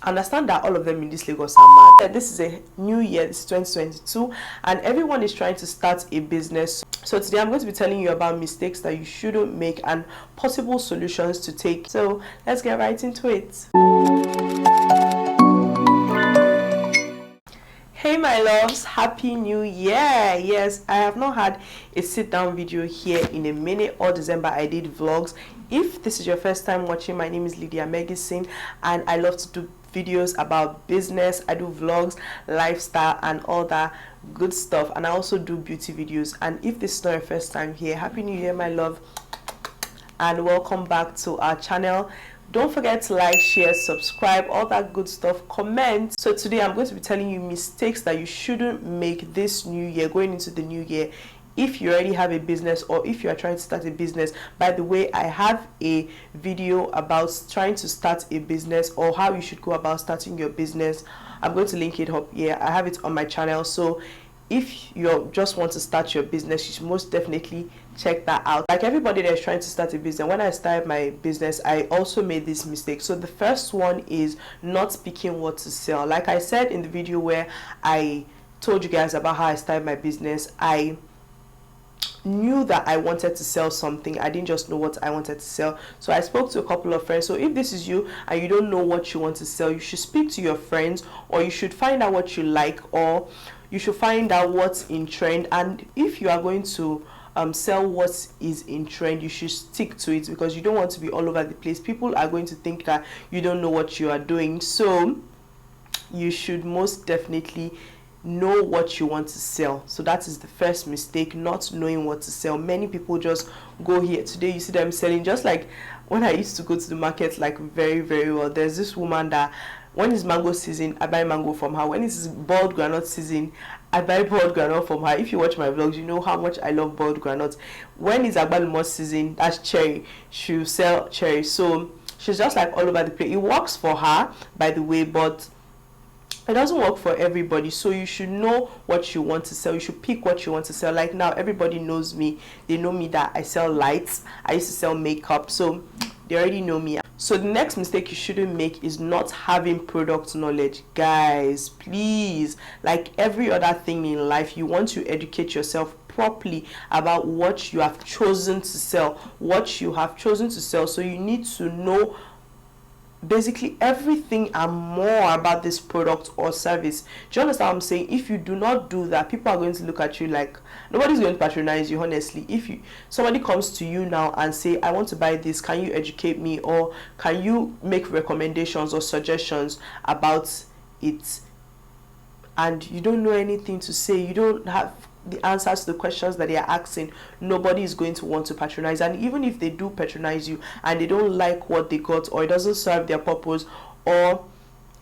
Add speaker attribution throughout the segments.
Speaker 1: understand that all of them in this Lagos are mad. Yeah, this is a new year, this is 2022, and everyone is trying to start a business. So today I'm going to be telling you about mistakes that you shouldn't make and possible solutions to take. So let's get right into it. Hey my loves, happy new year. Yes, I have not had a sit down video here in a minute. All December I did vlogs. If this is your first time watching, my name is Lydia Megisin and I love to do videos about business. I do vlogs, lifestyle and all that good stuff, and I also do beauty videos. And if this is not your first time here, happy new year my love and welcome back to our channel. Don't forget to like, share, subscribe, all that good stuff, comment. So today I'm going to be telling you mistakes that you shouldn't make this new year, going into the new year, if you already have a business or if you are trying to start a business. By the way, I have a video about trying to start a business or how you should go about starting your business. I'm going to link it up here. I have it on my channel. So if you just want to start your business, you should most definitely check that out. Like everybody that's trying to start a business, when I started my business, I also made this mistake. So the first one is not picking what to sell. Like I said in the video where I told you guys about how I started my business, I knew that I wanted to sell something. I didn't just know what I wanted to sell. So I spoke to a couple of friends. So if this is you and you don't know what you want to sell, you should speak to your friends, or you should find out what you like, or you should find out what's in trend. And if you are going to sell what is in trend, you should stick to it, because you don't want to be all over the place. People are going to think that you don't know what you are doing. So you should most definitely know what you want to sell. So that is the first mistake, not knowing what to sell. Many people just go here today, you see them selling, just like when I used to go to the market, like very well. There's this woman that when it's mango season, I buy mango from her. When it's boiled granite season, I buy boiled granite from her. If you watch my vlogs, you know how much I love boiled granite. When it's agbalumo season, that's cherry, she'll sell cherry. So she's just like all over the place. It works for her, by the way, but it doesn't work for everybody. So you should know what you want to sell. You should pick what you want to sell. Like now, everybody knows me. They know me that I sell lights. I used to sell makeup, so they already know me. So the next mistake you shouldn't make is not having product knowledge. Guys, please, like every other thing in life, you want to educate yourself properly about what you have chosen to sell. So you need to know basically everything and more about this product or service. Do you understand what I'm saying? If you do not do that, people are going to look at you like nobody's going to patronize you. Honestly, if somebody comes to you now and say, I want to buy this, can you educate me, or can you make recommendations or suggestions about it, and you don't know anything to say, you don't have the answers to the questions that they are asking, nobody is going to want to patronize. And even if they do patronize you and they don't like what they got, or it doesn't serve their purpose, or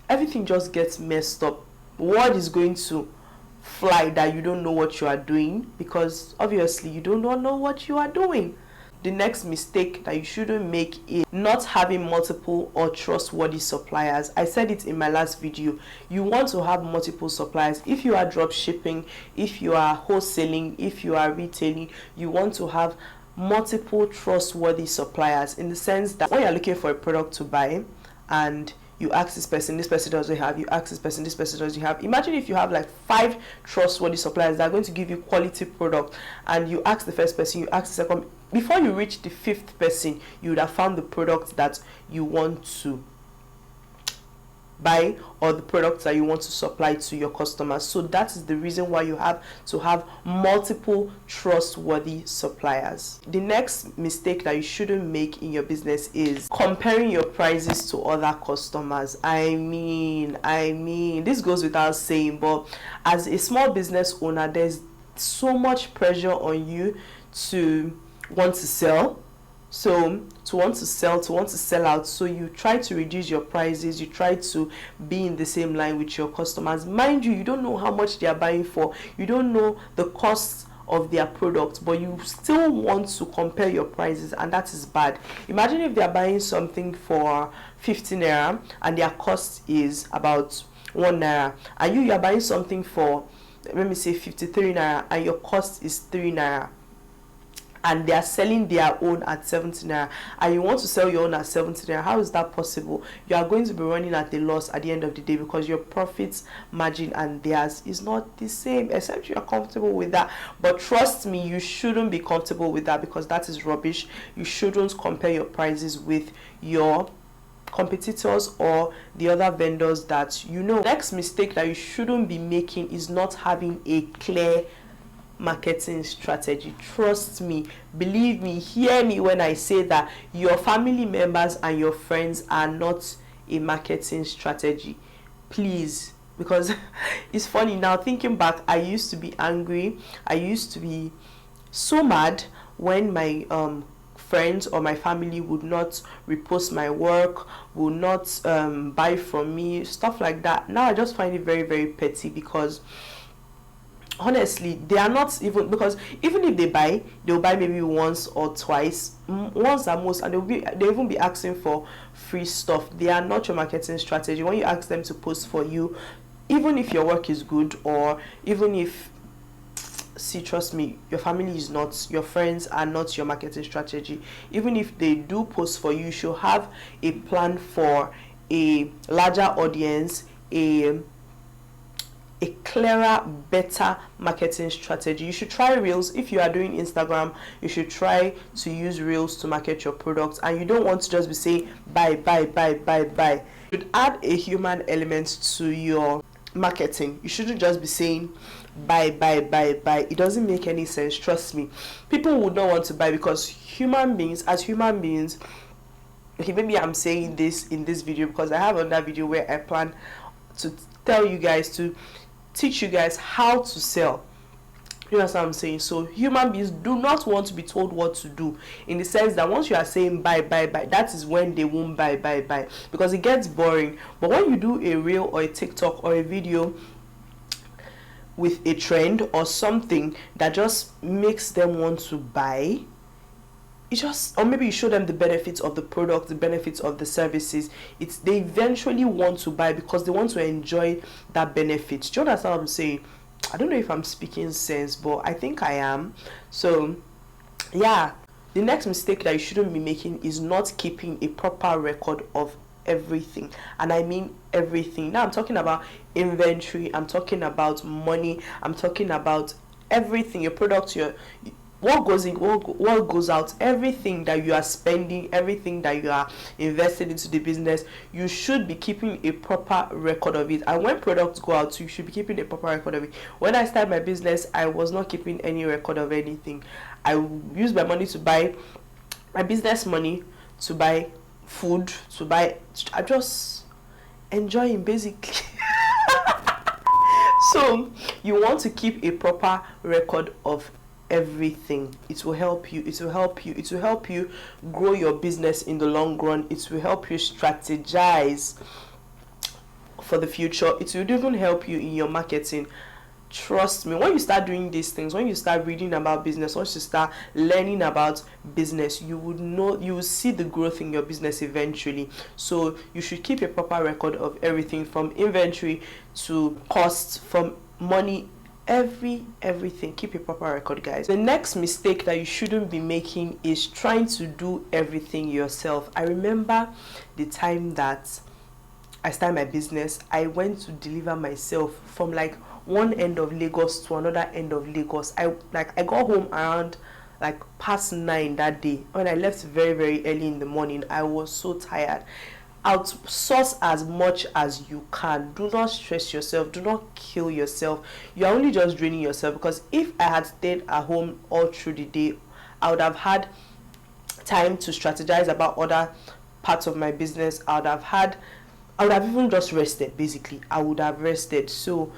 Speaker 1: everything just gets messed up, word is going to fly that you don't know what you are doing, because obviously you do not know what you are doing. The next mistake that you shouldn't make is not having multiple or trustworthy suppliers. I said it in my last video. You want to have multiple suppliers. If you are drop shipping, if you are wholesaling, if you are retailing, you want to have multiple trustworthy suppliers, in the sense that when you're looking for a product to buy and you ask this person doesn't have, you ask this person doesn't have. Imagine if you have like 5 trustworthy suppliers that are going to give you quality product, and you ask the first person, you ask the second, before you reach the 5th person, you would have found the product that you want to buy, or the products that you want to supply to your customers. So that is the reason why you have to have multiple trustworthy suppliers. The next mistake that you shouldn't make in your business is comparing your prices to other customers. I mean this goes without saying, but as a small business owner, there's so much pressure on you to want to sell. So to want to sell out, so you try to reduce your prices, you try to be in the same line with your customers. Mind you, you don't know how much they are buying for, you don't know the cost of their product, but you still want to compare your prices, and that is bad. Imagine if they are buying something for 50 naira and their cost is about 1 naira, and you are buying something for, let me say, 53 naira and your cost is 3 naira. and they are selling their own at 70 naira, and you want to sell your own at 70 naira. How is that possible? You are going to be running at a loss at the end of the day, because your profits margin and theirs is not the same, except you are comfortable with that. But trust me, you shouldn't be comfortable with that, because that is rubbish. You shouldn't compare your prices with your competitors or the other vendors that you know. Next mistake that you shouldn't be making is not having a clear marketing strategy. Trust me, believe me, hear me when I say that your family members and your friends are not a marketing strategy, please. Because it's funny now, thinking back, I used to be angry, I used to be so mad when my friends or my family would not repost my work, would not buy from me, stuff like that. Now I just find it very, very petty, because honestly, they are not even, because even if they buy, they'll buy maybe once or twice, once at most, and they'll even be asking for free stuff. They are not your marketing strategy. When you ask them to post for you, even if your work is good, or even if, see, trust me, your family is not, your friends are not your marketing strategy. Even if they do post for you, you should have a plan for a larger audience, a clearer, better marketing strategy. You should try reels. If you are doing Instagram, you should try to use reels to market your products, and you don't want to just be saying buy, buy, buy, buy, buy. You should add a human element to your marketing. You shouldn't just be saying buy, buy, buy, buy. It doesn't make any sense. Trust me, people would not want to buy, because human beings, as human beings, okay, maybe I'm saying this in this video because I have another video where I plan to tell you guys, to teach you guys how to sell. You know what I'm saying? So human beings do not want to be told what to do, in the sense that once you are saying buy, buy, buy, that is when they won't buy, buy, buy, because it gets boring. But when you do a reel or a TikTok or a video with a trend or something that just makes them want to buy, it just, or maybe you show them the benefits of the product, the benefits of the services, it's, they eventually want to buy, because they want to enjoy that benefit. Do you understand what I'm saying? I don't know if I'm speaking sense, but I think I am. So yeah, the next mistake that you shouldn't be making is not keeping a proper record of everything, and I mean everything. Now I'm talking about inventory, I'm talking about money, I'm talking about everything, your products, your what goes in, what goes out, everything that you are spending, everything that you are invested into the business. You should be keeping a proper record of it. And when products go out, you should be keeping a proper record of it. When I started my business, I was not keeping any record of anything. I used my money to buy, my business money to buy food, to buy, I just enjoying basically. So you want to keep a proper record of everything. It will help you, it will help you, it will help you grow your business in the long run. It will help you strategize for the future. It will even help you in your marketing. Trust me, when you start doing these things, when you start reading about business, once you start learning about business, you would know, you will see the growth in your business eventually. So you should keep a proper record of everything, from inventory to costs, from money, everything. Keep a proper record, guys. The next mistake that you shouldn't be making is trying to do everything yourself. I remember the time that I started my business, I went to deliver myself from like one end of Lagos to another end of Lagos. I got home around like past 9 that day. When I left very, very early in the morning, I was so tired. Outsource as much as you can. Do not stress yourself, do not kill yourself. You're only just draining yourself, because if I had stayed at home all through the day, I would have had time to strategize about other parts of my business. I would have even just rested. Basically, I would have rested. So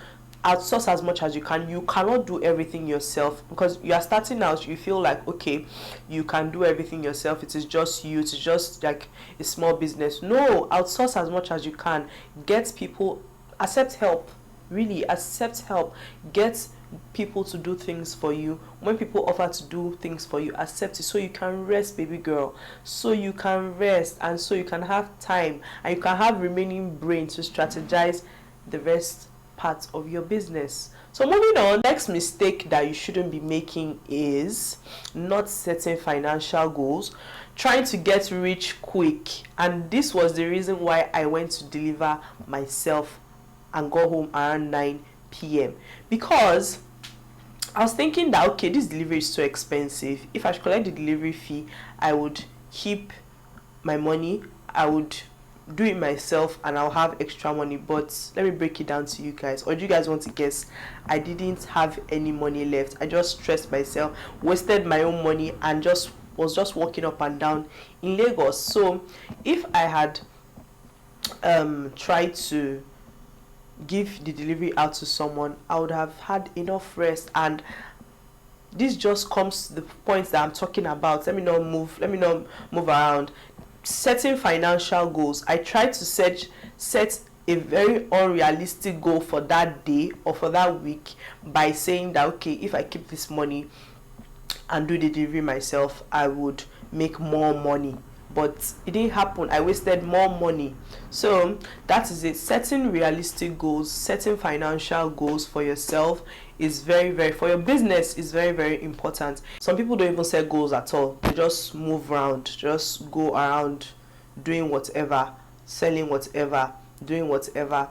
Speaker 1: outsource as much as you can. You cannot do everything yourself, because you are starting out. You feel like, okay, you can do everything yourself, it is just you, it's just like a small business. No, outsource as much as you can. Get people, accept help, really accept help. Get people to do things for you. When people offer to do things for you, accept it, so you can rest, baby girl, so you can rest, and so you can have time, and you can have remaining brain to strategize the rest part of your business. So moving on, next mistake that you shouldn't be making is not setting financial goals, trying to get rich quick. And this was the reason why I went to deliver myself and got home around 9 p.m. because I was thinking that, okay, this delivery is so expensive. If I should collect the delivery fee, I would keep my money, I would do it myself, and I'll have extra money. But let me break it down to you guys. Or do you guys want to guess? I didn't have any money left. I just stressed myself, wasted my own money, and was just walking up and down in Lagos. So if I had tried to give the delivery out to someone, I would have had enough rest. And this just comes to the points that I'm talking about. Let me not move around. Setting financial goals. I tried to set a very unrealistic goal for that day or for that week by saying that, okay, if I keep this money and do the delivery myself, I would make more money. But it didn't happen. I wasted more money. So that is it. Setting realistic goals, setting financial goals for yourself is very, for your business is very important. Some people don't even set goals at all. They just move around, just go around doing whatever, selling whatever, doing whatever.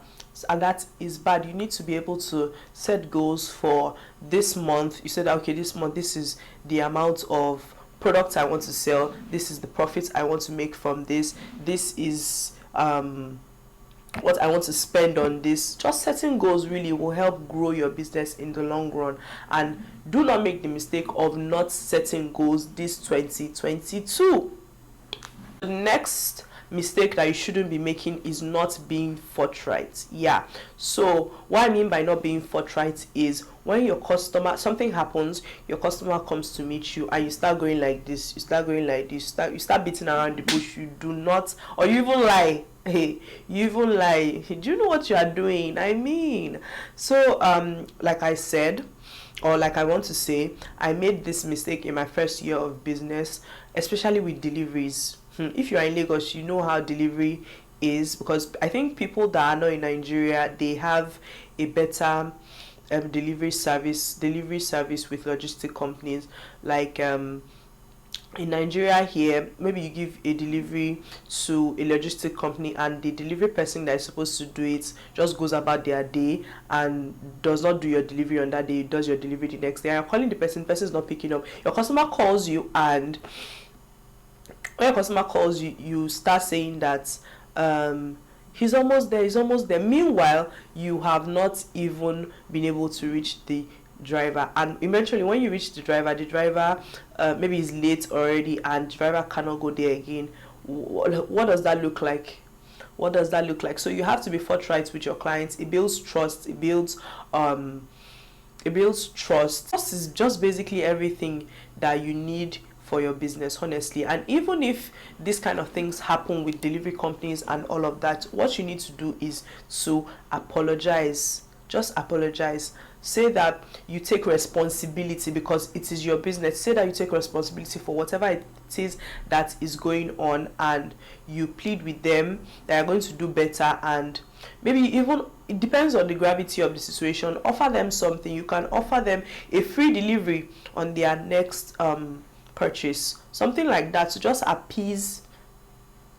Speaker 1: And that is bad. You need to be able to set goals for this month. You said, okay, this month, this is the amount of products I want to sell, this is the profits I want to make from this is what I want to spend on this. Just setting goals really will help grow your business in the long run. And do not make the mistake of not setting goals this 2022. The next mistake that you shouldn't be making is not being forthright. Yeah, so what I mean by not being forthright is when your customer, something happens, your customer comes to meet you and you start going like this, you start beating around the bush. You do not, or you even lie. Hey, you even lie. Do you know what you are doing? I mean, so like I said, or like I want to say, I made this mistake in my first year of business, especially with deliveries. If you are in Lagos, you know how delivery is, because I think people that are not in Nigeria, they have a better delivery service with logistic companies. Like in Nigeria here, maybe you give a delivery to a logistic company and the delivery person that is supposed to do it just goes about their day and does not do your delivery on that day, does your delivery the next day, and you're calling the person is not picking up. Your customer calls you, and when your customer calls you, you start saying that he's almost there. Meanwhile, you have not even been able to reach the driver, and eventually when you reach the driver maybe is late already and the driver cannot go there again. What does that look like? So you have to be forthright with your clients. It builds trust. Trust is just basically everything that you need for your business, honestly. And even if this kind of things happen with delivery companies and all of that, what you need to do is to apologize. Just apologize. Say that you take responsibility because it is your business. Say that you take responsibility for whatever it is that is going on, and you plead with them that you're going to do better. And maybe even, it depends on the gravity of the situation, offer them something. You can offer them a free delivery on their next purchase, something like that, to just appease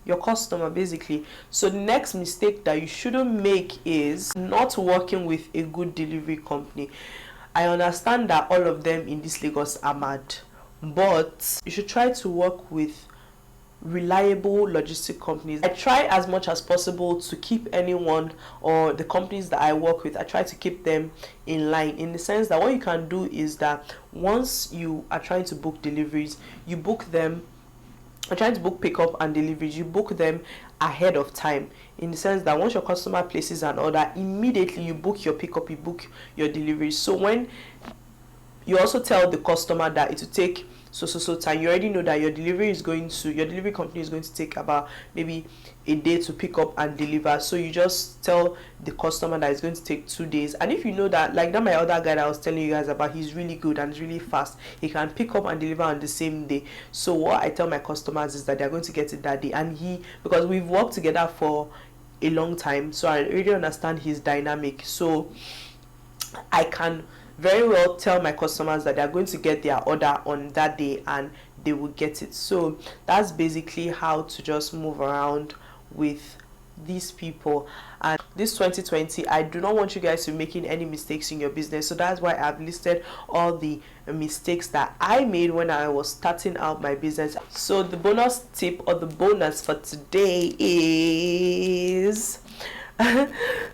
Speaker 1: your customer basically. So the next mistake that you shouldn't make is not working with a good delivery company. I understand that all of them in this Lagos are mad, but you should try to work with reliable logistic companies. I try as much as possible to keep anyone or the companies that I work with, I try to keep them in line, in the sense that what you can do is that once you are trying to book deliveries, you book them, or trying to book pickup and deliveries, you book them ahead of time, in the sense that once your customer places an order, immediately you book your pickup, you book your deliveries. So when you also tell the customer that it will take so time, you already know that your delivery company is going to take about maybe a day to pick up and deliver. So you just tell the customer that it's going to take 2 days. And if you know that, like that my other guy that I was telling you guys about, he's really good and really fast, he can pick up and deliver on the same day. So what I tell my customers is that they're going to get it that day. And because we've worked together for a long time, so I already understand his dynamic. So I can very well tell my customers that they're going to get their order on that day and they will get it. So that's basically how to just move around with these people. And this 2020, I do not want you guys to be making any mistakes in your business, so that's why I've listed all the mistakes that I made when I was starting out my business. So the bonus tip or the bonus for today is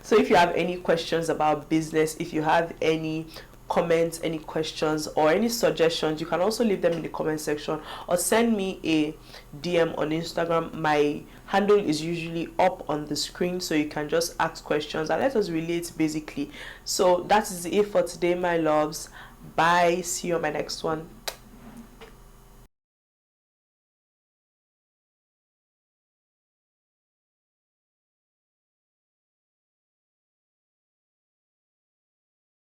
Speaker 1: so if you have any questions about business, if you have any comments, any questions, or any suggestions, you can also leave them in the comment section or send me a DM on Instagram. My handle is usually up on the screen, so you can just ask questions and let us relate basically. So that is it for today, my loves. Bye, see you on my next one.